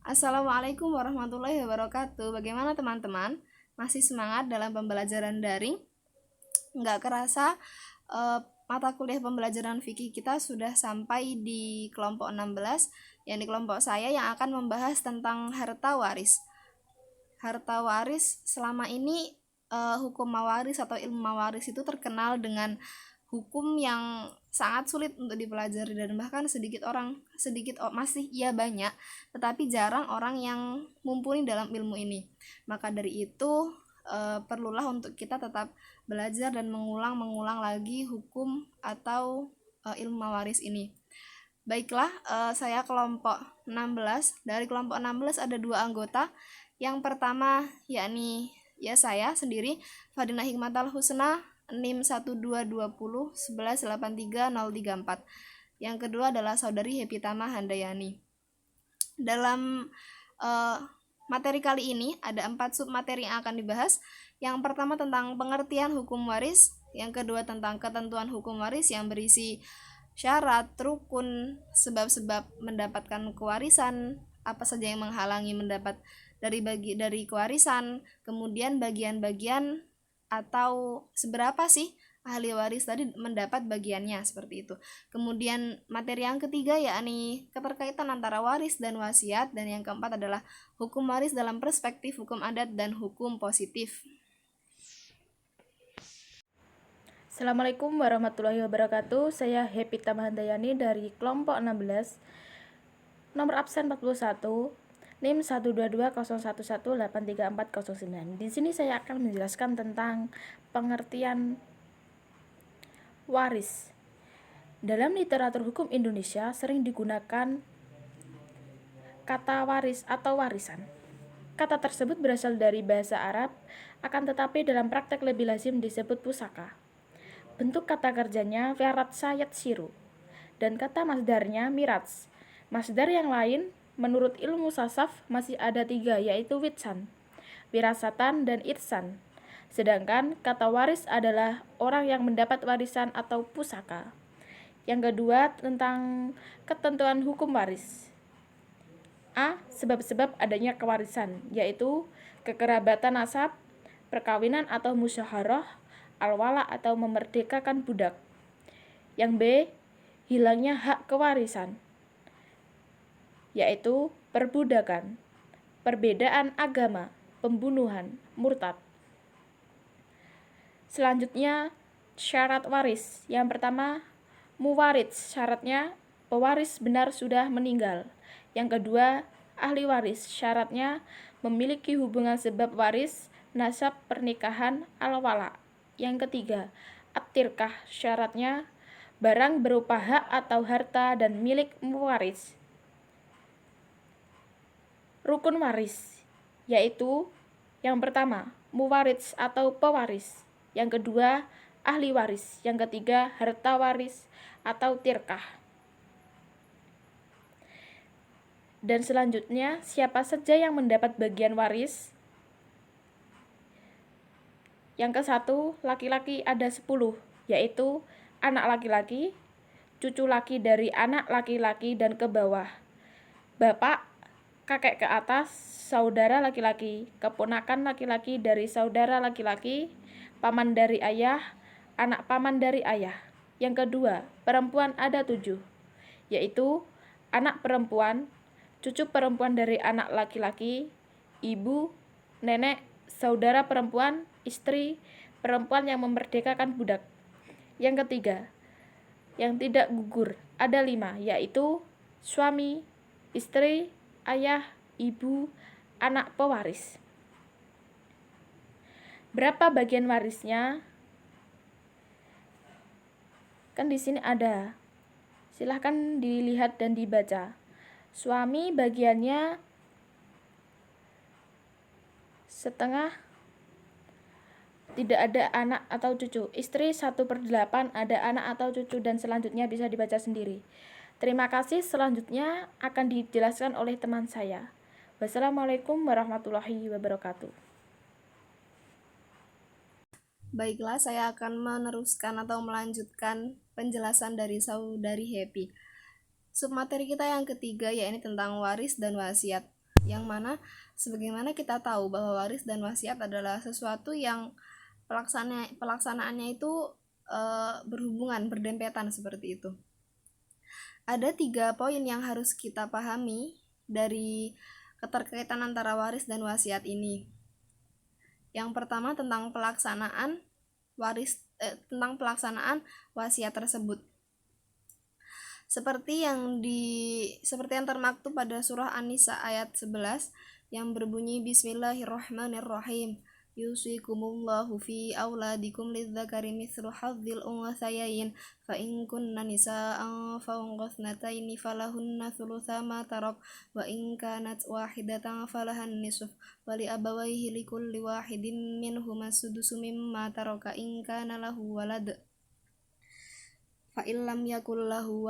Assalamualaikum warahmatullahi wabarakatuh. Bagaimana teman-teman? Masih semangat dalam pembelajaran daring? Nggak kerasa mata kuliah pembelajaran fikih kita sudah sampai di kelompok 16, yang di kelompok saya yang akan membahas tentang harta waris. Harta waris selama ini hukum mawaris atau ilmu mawaris itu terkenal dengan hukum yang sangat sulit untuk dipelajari, dan bahkan masih banyak, tetapi jarang orang yang mumpuni dalam ilmu ini. Maka dari itu perlulah untuk kita tetap belajar dan mengulang lagi hukum atau ilmu mawaris ini. Baiklah, saya kelompok 16. Dari kelompok 16 ada 2 anggota. Yang pertama yakni saya sendiri, Fadina Hikmatal Husna, NIM 12220118334. Yang kedua adalah saudari Hepitama Handayani. Dalam materi kali ini ada 4 submateri yang akan dibahas. Yang pertama tentang pengertian hukum waris, yang kedua tentang ketentuan hukum waris yang berisi syarat, rukun, sebab-sebab mendapatkan kewarisan, apa saja yang menghalangi mendapat dari kewarisan, kemudian bagian-bagian atau seberapa sih ahli waris tadi mendapat bagiannya, seperti itu. Kemudian materi yang ketiga yakni keterkaitan antara waris dan wasiat, dan yang keempat adalah hukum waris dalam perspektif hukum adat dan hukum positif. Assalamualaikum warahmatullahi wabarakatuh. Saya Hepitama Handayani dari kelompok 16, nomor absen 41, NIM 12201183409. Di sini saya akan menjelaskan tentang pengertian waris. Dalam literatur hukum Indonesia sering digunakan kata waris atau warisan. Kata tersebut berasal dari bahasa Arab, akan tetapi dalam praktek lebih lazim disebut pusaka. Bentuk kata kerjanya fiaratsa yatsiru, dan kata masdarnya mirats. Masdar yang lain menurut ilmu sasaf masih ada 3, yaitu witsan, wirasatan, dan irsan. Sedangkan kata waris adalah orang yang mendapat warisan atau pusaka. Yang kedua tentang ketentuan hukum waris. A. Sebab-sebab adanya kewarisan, yaitu kekerabatan nasab, perkawinan atau musyawarah, al-wala atau memerdekakan budak. Yang B. Hilangnya hak kewarisan, yaitu perbudakan, perbedaan agama, pembunuhan, murtad. Selanjutnya syarat waris. Yang pertama muwarid, syaratnya pewaris benar sudah meninggal. Yang kedua ahli waris, syaratnya memiliki hubungan sebab waris, nasab, pernikahan, al-wala. Yang ketiga at-tirkah, syaratnya barang berupa hak atau harta dan milik mewaris. Rukun waris, yaitu yang pertama muwaris atau pewaris, yang kedua ahli waris, yang ketiga harta waris atau tirkah. Dan selanjutnya siapa saja yang mendapat bagian waris. Yang ke-1, laki-laki ada 10, yaitu anak laki-laki, cucu laki dari anak laki-laki dan ke bawah, bapak, kakek ke atas, saudara laki-laki, keponakan laki-laki dari saudara laki-laki, paman dari ayah, anak paman dari ayah. Yang kedua, perempuan ada 7, yaitu anak perempuan, cucu perempuan dari anak laki-laki, ibu, nenek, saudara perempuan, istri, perempuan yang memerdekakan budak. Yang ketiga, yang tidak gugur ada 5, yaitu suami, istri, ayah, ibu, anak pewaris. Berapa bagian warisnya? Kan di sini ada. Silahkan dilihat dan dibaca. Suami bagiannya setengah, tidak ada anak atau cucu. Istri 1/8 ada anak atau cucu, dan selanjutnya bisa dibaca sendiri. Terima kasih. Selanjutnya akan dijelaskan oleh teman saya. Wassalamualaikum warahmatullahi wabarakatuh. Baiklah, saya akan meneruskan atau melanjutkan penjelasan dari Saudari Happy. Submateri kita yang ketiga yaitu tentang waris dan wasiat, yang mana sebagaimana kita tahu bahwa waris dan wasiat adalah sesuatu yang pelaksanaannya itu berhubungan, berdempetan seperti itu. Ada 3 poin yang harus kita pahami dari keterkaitan antara waris dan wasiat ini. Yang pertama tentang pelaksanaan wasiat tersebut. Seperti yang termaktub pada surah An-Nisa ayat 11 yang berbunyi Bismillahirrahmanirrahim. Yusikumullahu fi auladikum lidzakari mithlu hadzil unthayain fa in kunna nisaa'an fawqa ithnataini falahunna thulutsa ma tarak wa in kanat wahidatan falahan nisfu wa li abawayhi likulli wahidin minhuma sudusu mimma taraka in kana lahu walad fa illam yakul lahu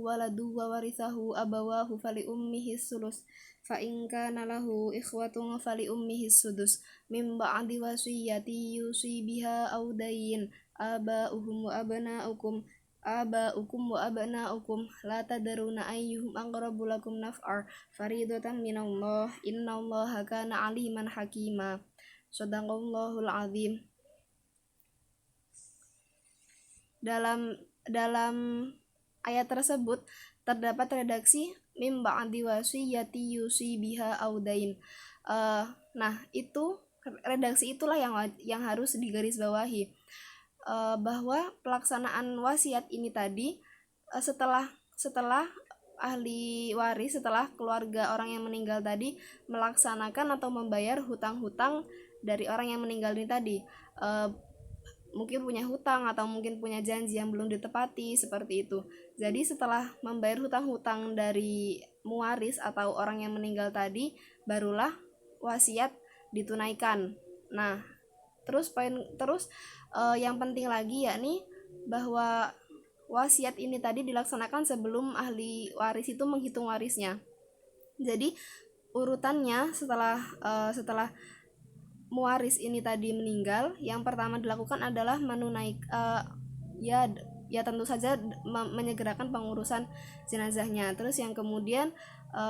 waladu wa warithahu abawahu fali ummihi sulus fa in kana lahu ikhwatun fali ummihi sudus min ba'di wasiyati yusi biha aw dayn aba'uhum wa abna'ukum la tadruna ayyuhum aqrabu lakum naf'ar faridatan minallah innallaha kana aliman hakima. Shadaqallahul azim. Dalam ayat tersebut terdapat redaksi mim ba'di wasiyati yusi biha audain. Nah, itu redaksi itulah yang harus digarisbawahi, bahwa pelaksanaan wasiat ini tadi setelah ahli waris, setelah keluarga orang yang meninggal tadi melaksanakan atau membayar hutang-hutang dari orang yang meninggal ini tadi, mungkin punya hutang atau mungkin punya janji yang belum ditepati seperti itu. Jadi setelah membayar hutang-hutang dari muwaris atau orang yang meninggal tadi, barulah wasiat ditunaikan. Nah, terus yang penting lagi yakni bahwa wasiat ini tadi dilaksanakan sebelum ahli waris itu menghitung warisnya. Jadi urutannya setelah muwaris ini tadi meninggal, yang pertama dilakukan adalah ya tentu saja menyegerakan pengurusan jenazahnya. Terus yang kemudian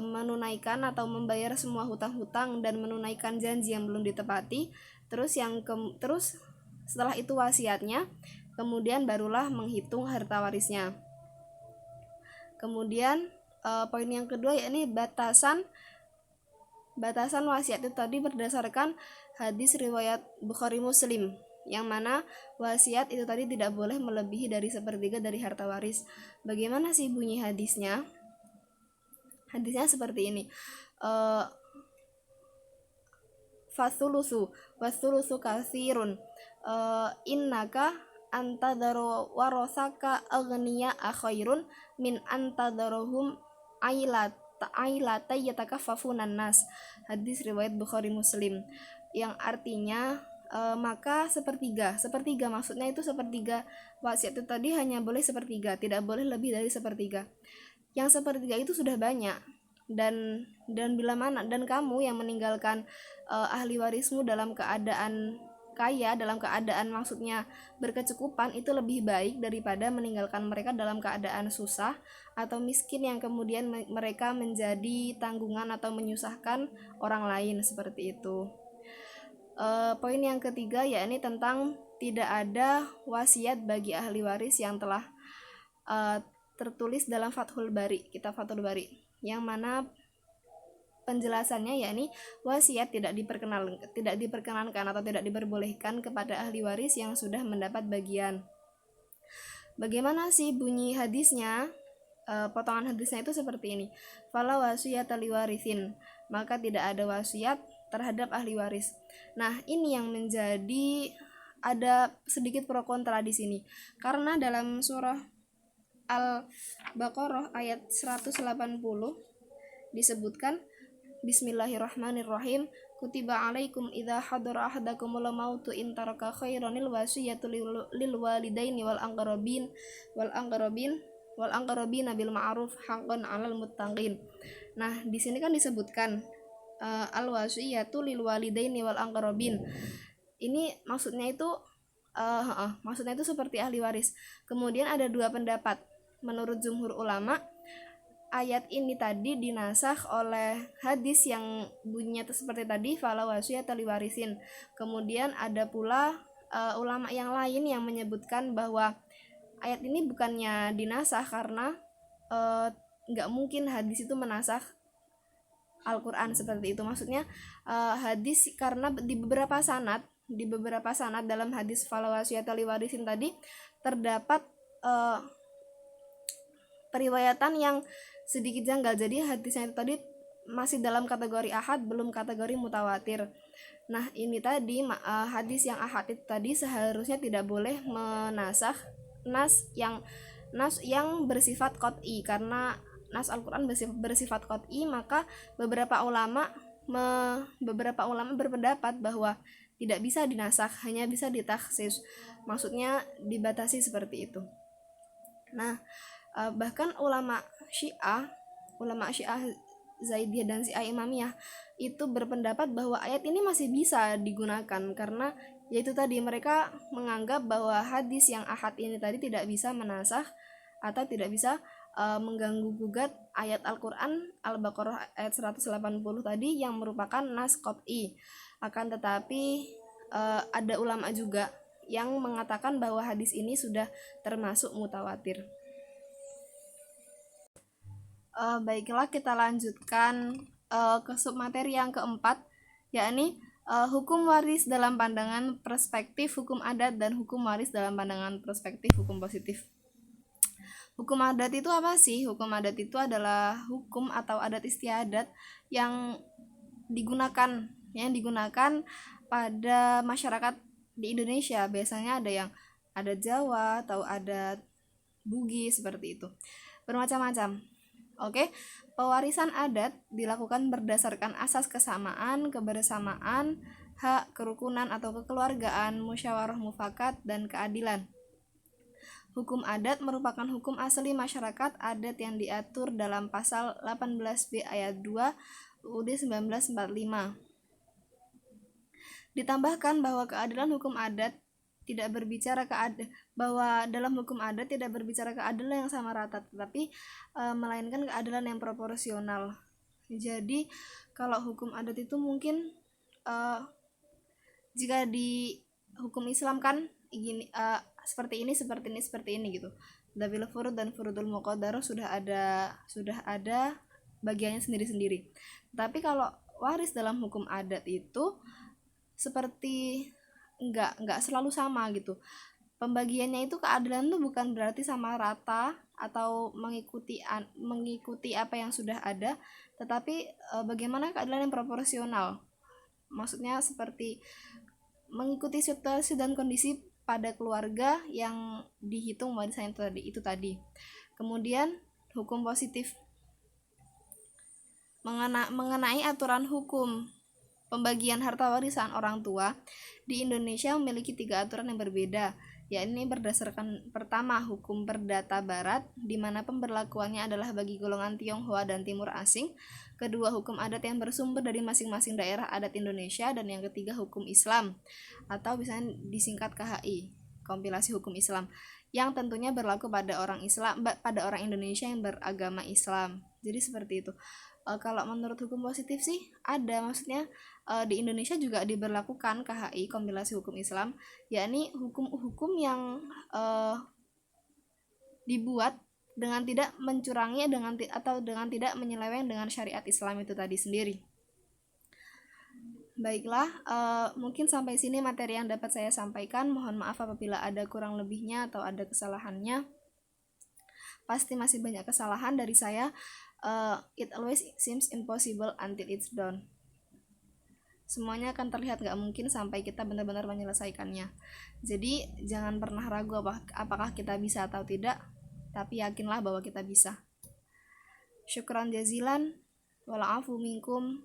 menunaikan atau membayar semua hutang-hutang dan menunaikan janji yang belum ditepati. Terus setelah itu wasiatnya, kemudian barulah menghitung harta warisnya. Kemudian poin yang kedua yakni batasan wasiat itu tadi berdasarkan hadis riwayat Bukhari Muslim, yang mana wasiat itu tadi tidak boleh melebihi dari 1/3 dari harta waris. Bagaimana sih bunyi hadisnya? Hadisnya seperti ini. Fasulusu wasulusu katsirun innaka antadharu warasaka aghniya khairun min antadharuhum ailata yatakaffafunan nas. Hadis riwayat Bukhari Muslim, yang artinya maka sepertiga maksudnya itu sepertiga wasiat itu tadi hanya boleh sepertiga, tidak boleh lebih dari sepertiga. Yang sepertiga itu sudah banyak, dan bila mana dan kamu yang meninggalkan ahli warismu dalam keadaan kaya, dalam keadaan maksudnya berkecukupan, itu lebih baik daripada meninggalkan mereka dalam keadaan susah atau miskin yang kemudian mereka menjadi tanggungan atau menyusahkan orang lain seperti itu. Poin yang ketiga yakni tentang tidak ada wasiat bagi ahli waris yang telah tertulis dalam Fathul Bari, kitab Fathul Bari, yang mana penjelasannya yakni wasiat tidak diperkenankan atau tidak diperbolehkan kepada ahli waris yang sudah mendapat bagian. Bagaimana sih bunyi hadisnya? Potongan hadisnya itu seperti ini. Fala wasiyata liwarithin, maka tidak ada wasiat terhadap ahli waris. Nah, ini yang menjadi ada sedikit pro kontra di sini. Karena dalam surah Al-Baqarah ayat 180 disebutkan Bismillahirrahmanirrahim. Kutiba alaikum idza hadara ahadakumul mautu in taraka khairanil wasiyatu lil walidaini wal aqrabin bil ma'ruf haqqan 'alal muttaqin. Nah, di sini kan disebutkan al wasiyatu lil walidaini wal aqrabin. Ini maksudnya itu seperti ahli waris. Kemudian ada dua pendapat. Menurut jumhur ulama, ayat ini tadi dinasakh oleh hadis yang bunyinya seperti tadi, fala wasiyata liwarisin. Kemudian ada pula ulama yang lain yang menyebutkan bahwa ayat ini bukannya dinasakh karena nggak mungkin hadis itu menasakh Al-Quran seperti itu. Maksudnya hadis, karena di beberapa sanad dalam hadis fala wasiyata liwarisin tadi terdapat periwayatan yang sedikit janggal. Jadi hadisnya itu tadi masih dalam kategori ahad, belum kategori mutawatir. Nah, ini tadi hadis yang ahad itu tadi seharusnya tidak boleh menasakh nas yang bersifat qat'i, karena nas Al-Quran bersifat qat'i, maka beberapa ulama berpendapat bahwa tidak bisa dinasakh, hanya bisa ditakhsis, maksudnya dibatasi seperti itu. Nah, bahkan ulama Syiah Zaidiyah dan Syiah Imamiyah itu berpendapat bahwa ayat ini masih bisa digunakan, karena yaitu tadi mereka menganggap bahwa hadis yang ahad ini tadi tidak bisa menasakh atau tidak bisa mengganggu gugat ayat Al-Quran Al-Baqarah ayat 180 tadi yang merupakan nas qat'i. Akan tetapi ada ulama juga yang mengatakan bahwa hadis ini sudah termasuk mutawatir. Baiklah, kita lanjutkan ke submateri yang keempat, yakni hukum waris dalam pandangan perspektif hukum adat dan hukum waris dalam pandangan perspektif hukum positif. Hukum adat itu apa sih? Hukum adat itu adalah hukum atau adat istiadat yang digunakan pada masyarakat di Indonesia. Biasanya ada yang adat Jawa atau adat Bugis seperti itu. Bermacam-macam. Oke, pewarisan adat dilakukan berdasarkan asas kesamaan, kebersamaan, hak, kerukunan atau kekeluargaan, musyawarah mufakat, dan keadilan. Hukum adat merupakan hukum asli masyarakat adat yang diatur dalam pasal 18B ayat 2 UUD 1945. Ditambahkan bahwa keadilan hukum adat tidak berbicara bahwa dalam hukum adat tidak berbicara keadilan yang sama rata, tetapi melainkan keadilan yang proporsional. Jadi kalau hukum adat itu mungkin jika di hukum Islam kan gini, seperti ini gitu. Dabil furud dan furudul muqaddarah sudah ada bagiannya sendiri-sendiri. Tapi kalau waris dalam hukum adat itu seperti enggak selalu sama gitu. Pembagiannya itu keadilan tuh bukan berarti sama rata atau mengikuti apa yang sudah ada, tetapi bagaimana keadilan yang proporsional. Maksudnya seperti mengikuti situasi dan kondisi pada keluarga yang dihitung warisan itu tadi. Kemudian hukum positif mengenai aturan hukum pembagian harta warisan orang tua di Indonesia memiliki 3 aturan yang berbeda, yakni berdasarkan pertama hukum perdata barat di mana pemberlakuannya adalah bagi golongan Tionghoa dan Timur Asing, kedua hukum adat yang bersumber dari masing-masing daerah adat Indonesia, dan yang ketiga hukum Islam atau bisa disingkat KHI, kompilasi hukum Islam, yang tentunya berlaku pada orang Indonesia yang beragama Islam. Jadi seperti itu. Kalau menurut hukum positif sih ada, maksudnya di Indonesia juga diberlakukan KHI, kompilasi hukum Islam, yakni hukum-hukum yang dibuat dengan tidak mencurangi atau dengan tidak menyeleweng dengan syariat Islam itu tadi sendiri. Baiklah, mungkin sampai sini materi yang dapat saya sampaikan. Mohon maaf apabila ada kurang lebihnya atau ada kesalahannya. Pasti masih banyak kesalahan dari saya. It always seems impossible until it's done. Semuanya akan terlihat gak mungkin sampai kita benar-benar menyelesaikannya. Jadi jangan pernah ragu apakah kita bisa atau tidak, tapi yakinlah bahwa kita bisa. Syukran jazilan, wala'afu minkum,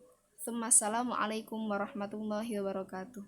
Assalamualaikum warahmatullahi wabarakatuh.